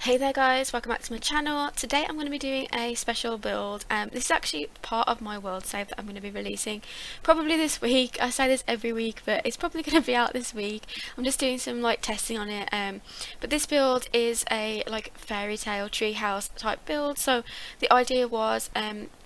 Hey there guys, welcome back to my channel. Today I'm going to be doing a special build. This is actually part of my world save that I'm going to be releasing probably this week. I say this every week, but it's probably going to be out this week. I'm just doing some testing on it. But this build is a fairy tale treehouse type build. So the idea was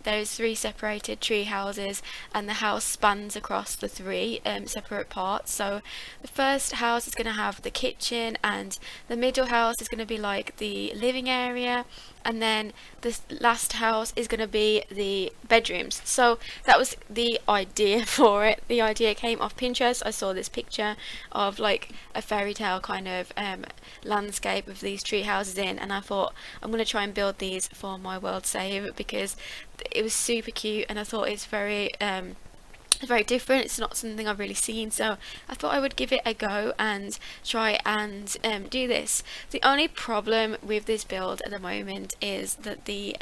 there's 3 separated tree houses and the house spans across the 3 separate parts. So the first house is going to have the kitchen, and the middle house is going to be like the living area, and then the last house is going to be the bedrooms. So that was the idea for it. The idea came off Pinterest. I saw this picture of like a fairy tale kind of landscape of these tree houses in, and I thought I'm going to try and build these for my world save because it was super cute, and I thought it's very different. It's not something I've really seen, so I thought I would give it a go and try and do this. The only problem with this build at the moment is that the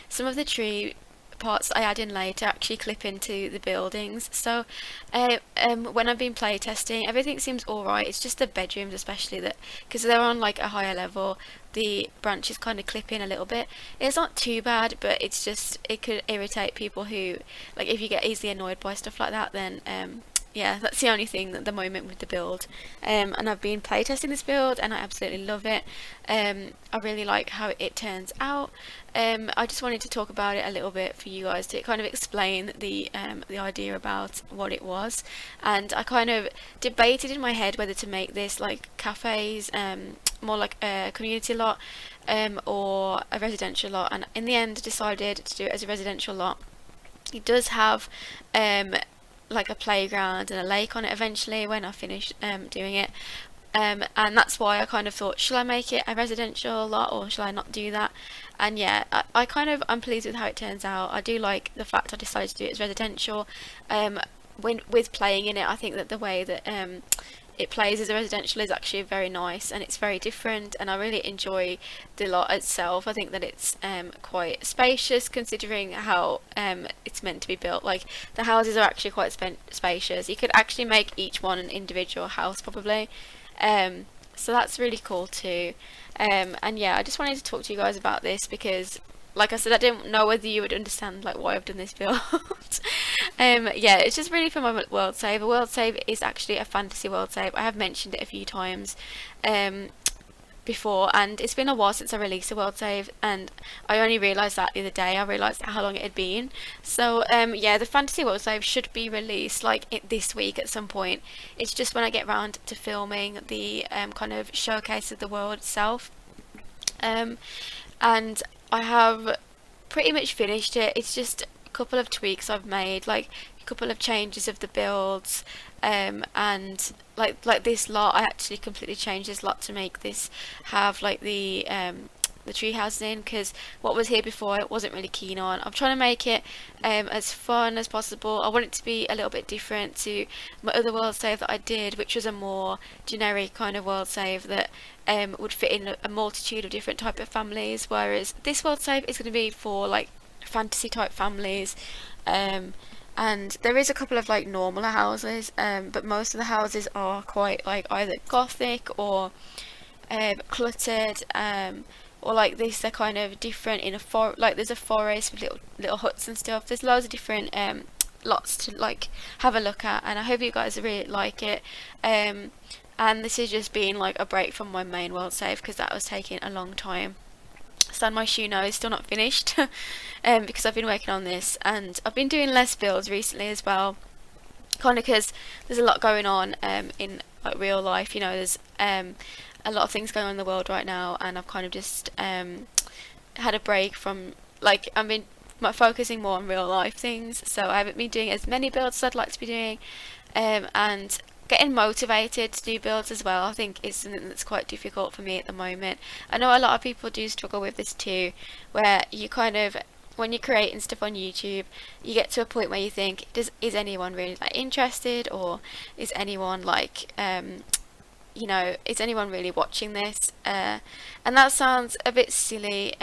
some of the tree parts that I add in later actually clip into the buildings. So when I've been playtesting, everything seems alright. It's just the bedrooms, especially, that because they're on like a higher level, the branches kind of clip in a little bit. It's not too bad, but it's just, it could irritate people who, like, if you get easily annoyed by stuff like that, then yeah, that's the only thing at the moment with the build. And I've been playtesting this build and I absolutely love it. I really like how it turns out. I just wanted to talk about it a little bit for you guys to kind of explain the idea about what it was. And I kind of debated in my head whether to make this like cafes, more like a community lot, or a residential lot, and in the end decided to do it as a residential lot. It does have like a playground and a lake on it eventually when I finish doing it, and that's why I kind of thought, shall I make it a residential lot or shall I not do that? And yeah, I'm pleased with how it turns out. I do like the fact I decided to do it as residential. With playing in it, I think that the way that it plays as a residential is actually very nice, and it's very different, and I really enjoy the lot itself. I think that it's quite spacious considering how it's meant to be built. Like, the houses are actually quite spacious. You could actually make each one an individual house probably, so that's really cool too. And yeah, I just wanted to talk to you guys about this because, like I said, I didn't know whether you would understand like why I've done this build. Yeah, it's just really for my world save. A world save is actually a fantasy world save. I have mentioned it a few times before, and it's been a while since I released a world save, and I only realised that the other day. I realised how long it had been. So yeah, the fantasy world save should be released this week at some point. It's just when I get around to filming the kind of showcase of the world itself. And I have pretty much finished it. It's just a couple of tweaks I've made, like a couple of changes of the builds, and like this lot, I actually completely changed this lot to make this have like the tree houses in, because what was here before I wasn't really keen on. I'm trying to make it as fun as possible. I want it to be a little bit different to my other world save that I did, which was a more generic kind of world save that would fit in a multitude of different type of families, whereas this world save is going to be for like fantasy type families. And there is a couple of like normal houses, but most of the houses are quite like either gothic or cluttered, or like this, they're kind of different in a like there's a forest with little huts and stuff. There's loads of different lots to like have a look at, and I hope you guys really like it. And this has just been like a break from my main world save because that was taking a long time. Stand my shoe now is still not finished because I've been working on this, and I've been doing less builds recently as well, kind of because there's a lot going on in like real life. You know, there's a lot of things going on in the world right now, and I've kind of just had a break from, like, I've been focusing more on real life things, so I haven't been doing as many builds as I'd like to be doing, and getting motivated to do builds as well, I think, is something that's quite difficult for me at the moment. I know a lot of people do struggle with this too, where you kind of, when you're creating stuff on YouTube, you get to a point where you think, is anyone really like interested, or is anyone like you know, is anyone really watching this? And that sounds a bit silly,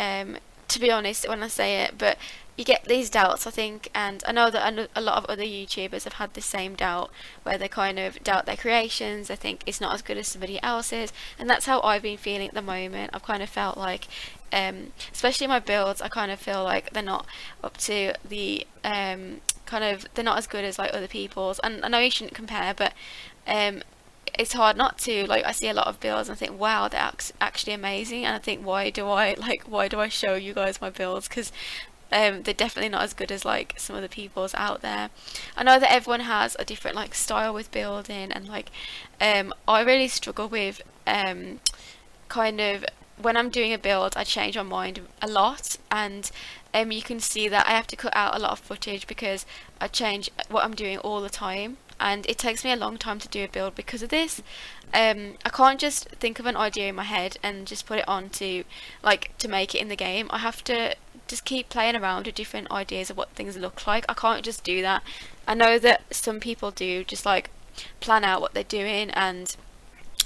to be honest when I say it, but you get these doubts, I think, and I know that a lot of other YouTubers have had the same doubt, where they kind of doubt their creations. They think it's not as good as somebody else's, and that's how I've been feeling at the moment. I've kind of felt like, especially my builds, I kind of feel like they're not up to the they're not as good as like other people's. And I know you shouldn't compare, but it's hard not to. Like, I see a lot of builds and I think, wow, they're actually amazing, and I think, why do I show you guys my builds? Because they're definitely not as good as like some of the people's out there. I know that everyone has a different like style with building, and like I really struggle with kind of when I'm doing a build, I change my mind a lot, and you can see that I have to cut out a lot of footage because I change what I'm doing all the time, and it takes me a long time to do a build because of this. I can't just think of an idea in my head and just put it on to make it in the game. I have to just keep playing around with different ideas of what things look like. I can't just do that. I know that some people do just like plan out what they're doing and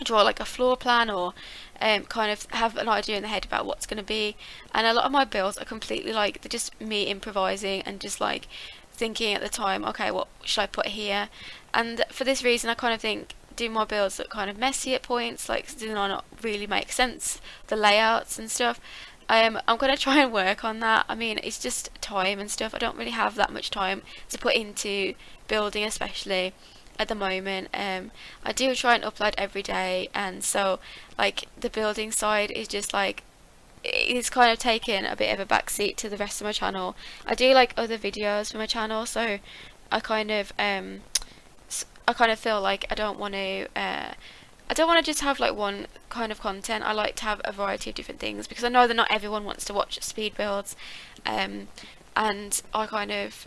draw like a floor plan, or kind of have an idea in the head about what's going to be, and a lot of my builds are completely like, they're just me improvising and just like thinking at the time, okay, what should I put here? And for this reason, I kind of think do my builds look kind of messy at points, like do not really make sense, the layouts and stuff. I'm going to try and work on that. I mean, it's just time and stuff. I don't really have that much time to put into building, especially at the moment. I do try and upload every day, and so like the building side is just like, it's kind of taken a bit of a backseat to the rest of my channel. I do like other videos for my channel, so I kind of feel like I don't want to just have like one kind of content. I like to have a variety of different things, because I know that not everyone wants to watch speed builds, and I kind of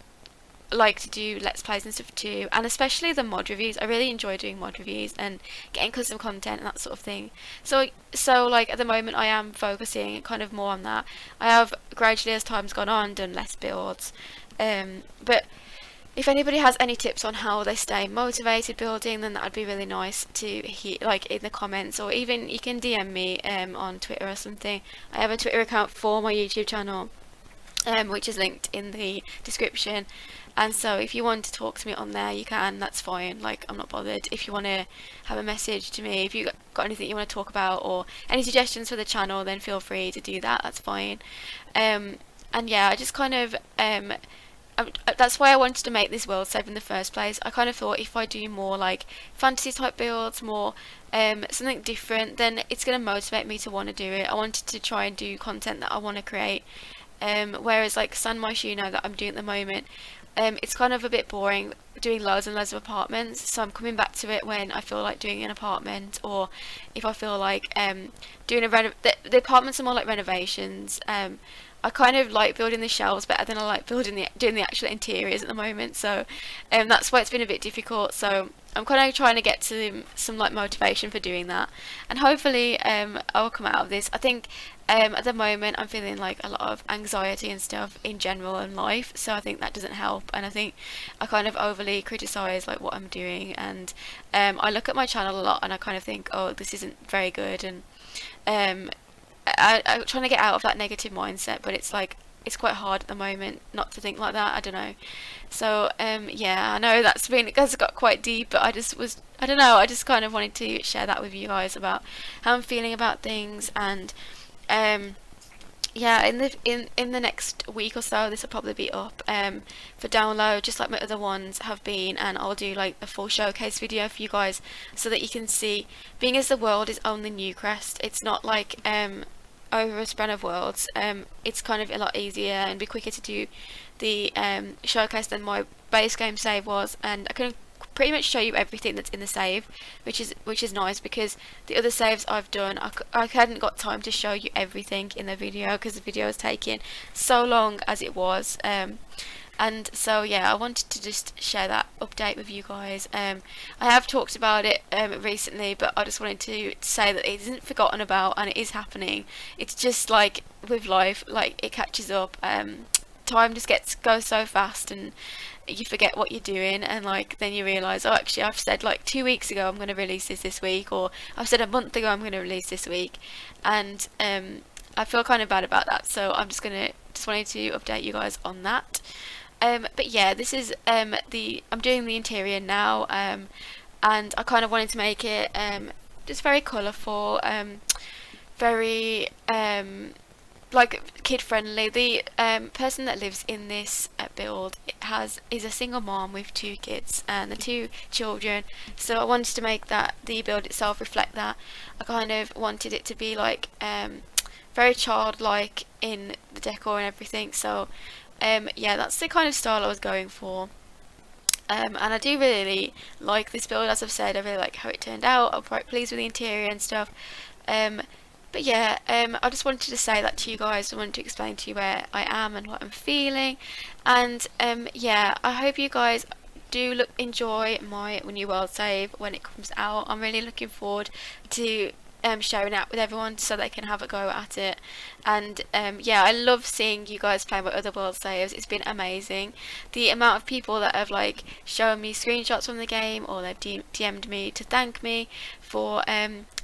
like to do let's plays and stuff too, and especially the mod reviews. I really enjoy doing mod reviews and getting custom content and that sort of thing. So like at the moment I am focusing kind of more on that. I have gradually, as time's gone on, done less builds, but if anybody has any tips on how they stay motivated building, then that would be really nice to hear, like in the comments, or even you can DM me on Twitter or something. I have a Twitter account for my YouTube channel, which is linked in the description, and so if you want to talk to me on there, you can. That's fine, like I'm not bothered. If you want to have a message to me, if you got anything you want to talk about or any suggestions for the channel, then feel free to do that. That's fine. And yeah, I just kind of that's why I wanted to make this world save in the first place. I kind of thought if I do more like fantasy type builds, more something different, then it's going to motivate me to want to do it. I wanted to try and do content that I want to create, whereas like San Myshuno that I'm doing at the moment, it's kind of a bit boring doing loads and loads of apartments, so I'm coming back to it when I feel like doing an apartment, or if I feel like doing the apartments are more like renovations. I kind of like building the shelves better than I like doing the actual interiors at the moment, so that's why it's been a bit difficult. So I'm kind of trying to get to some like motivation for doing that, and hopefully I'll come out of this. I think at the moment I'm feeling like a lot of anxiety and stuff in general in life, so I think that doesn't help, and I think I kind of overly criticize like what I'm doing, and I look at my channel a lot and I kind of think, oh, this isn't very good, and I'm trying to get out of that negative mindset, but it's like it's quite hard at the moment not to think like that. I don't know. So yeah, I know that's got quite deep, but I don't know, I just kind of wanted to share that with you guys about how I'm feeling about things. And yeah, in the next week or so, this will probably be up for download, just like my other ones have been, and I'll do like a full showcase video for you guys so that you can see. Being as the world is only Newcrest, it's not like over a span of worlds, it's kind of a lot easier and be quicker to do the showcase than my base game save was, and I can pretty much show you everything that's in the save, which is nice, because the other saves I've done, I hadn't got time to show you everything in the video because the video was taking so long as it was. And so yeah, I wanted to just share that update with you guys. I have talked about it recently, but I just wanted to say that it isn't forgotten about and it is happening. It's just like with life, like it catches up. Time just goes so fast, and you forget what you're doing, and like then you realise, oh, actually I've said like 2 weeks ago I'm going to release this week, or I've said a month ago I'm going to release this week, and I feel kind of bad about that, so I'm just wanted to update you guys on that. But yeah, this is I'm doing the interior now, and I kind of wanted to make it just very colourful, very like kid friendly. The person that lives in this build is a single mom with 2 kids and the 2 children, so I wanted to make that the build itself reflect that. I kind of wanted it to be like very childlike in the decor and everything, so yeah, that's the kind of style I was going for. And I do really like this build. As I've said, I really like how it turned out. I'm quite pleased with the interior and stuff. But yeah, I just wanted to say that to you guys. I wanted to explain to you where I am and what I'm feeling. And yeah, I hope you guys do enjoy my new world save when it comes out. I'm really looking forward to sharing it with everyone so they can have a go at it. And yeah, I love seeing you guys play my other world saves. It's been amazing. The amount of people that have like shown me screenshots from the game, or they've DM'd me to thank me for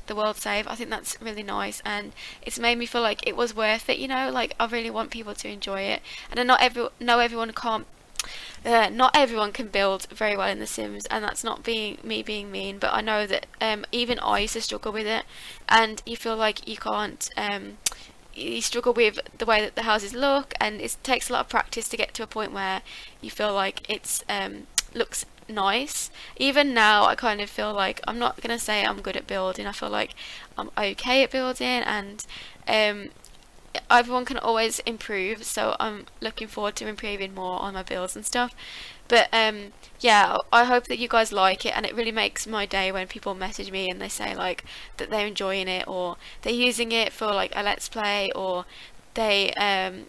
the world save, I think that's really nice, and it's made me feel like it was worth it, you know. Like, I really want people to enjoy it, and I know everyone can't not everyone can build very well in The Sims, and that's not me being mean, but I know that even I used to struggle with it, and you feel like you can't you struggle with the way that the houses look, and it takes a lot of practice to get to a point where you feel like it's looks nice. Even now, I kind of feel like, I'm not gonna say I'm good at building, I feel like I'm okay at building, and everyone can always improve, so I'm looking forward to improving more on my builds and stuff. But yeah, I hope that you guys like it, and it really makes my day when people message me and they say like that they're enjoying it, or they're using it for like a let's play, or they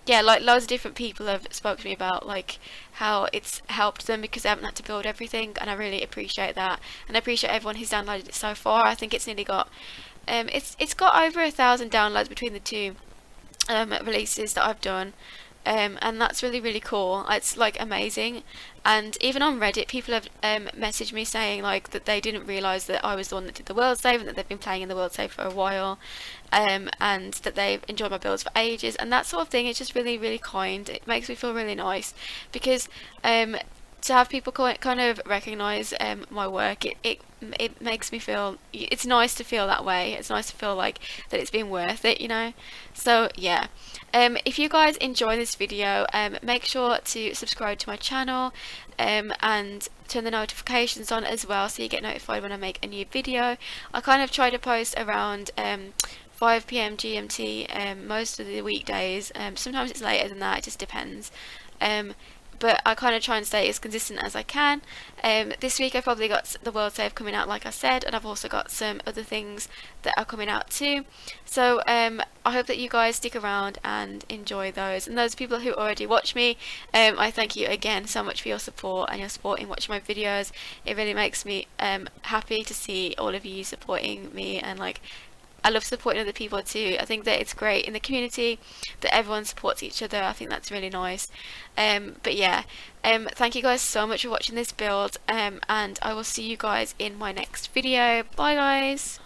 yeah, like loads of different people have spoke to me about like how it's helped them because they haven't had to build everything, and I really appreciate that, and I appreciate everyone who's downloaded it so far. I think it's nearly got it's got over 1,000 downloads between the 2 releases that I've done, and that's really cool. It's like amazing. And even on Reddit, people have messaged me saying like that they didn't realise that I was the one that did the world save, and that they've been playing in the world save for a while, and that they've enjoyed my builds for ages, and that sort of thing is just really kind. It makes me feel really nice, because to have people kind of recognise my work, it makes me feel, it's nice to feel that way. It's nice to feel like that it's been worth it, you know. So yeah, if you guys enjoy this video, make sure to subscribe to my channel, and turn the notifications on as well, so you get notified when I make a new video. I kind of try to post around 5 PM GMT most of the weekdays. Sometimes it's later than that, it just depends. But I kind of try and stay as consistent as I can. This week I've probably got the world save coming out, like I said, and I've also got some other things that are coming out too. So I hope that you guys stick around and enjoy those. And those people who already watch me, I thank you again so much for your support and your support in watching my videos. It really makes me happy to see all of you supporting me, and like, I love supporting other people too. I think that it's great in the community that everyone supports each other. I think that's really nice. But yeah, thank you guys so much for watching this build, and I will see you guys in my next video. Bye guys.